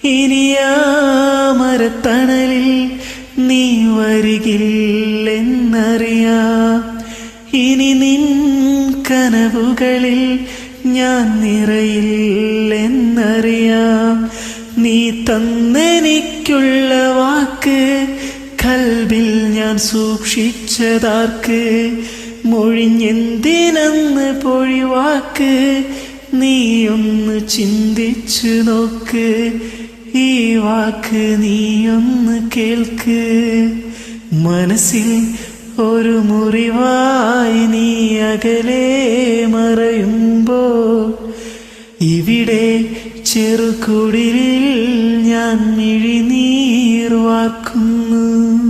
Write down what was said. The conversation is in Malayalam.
ഇനിയാ മരത്തണലിൽ നീ വരികില്ലെന്നറിയാം. ഇനി നിൻ കനവുകളിൽ ഞാൻ നിറയില്ലെന്നറിയാം. നീ തന്നെനിക്കുള്ള വാക്ക് കൽബിൽ ഞാൻ സൂക്ഷിച്ചതാർക്ക്? മൊഴിഞ്ഞെന്തിനെന്ന് പൊഴിവാക്ക്, നീയൊന്ന് ചിന്തിച്ചു നോക്ക്. ഈ വാക്ക് നീയൊന്ന് കേൾക്ക്. മനസ്സിൽ ഒരു മുറിവായി നീ അകലെ മറയുമ്പോൾ, ഇവിടെ ചെറുകുടിലിൽ ഞാൻ മിഴിനീർ വാർക്കുന്നു.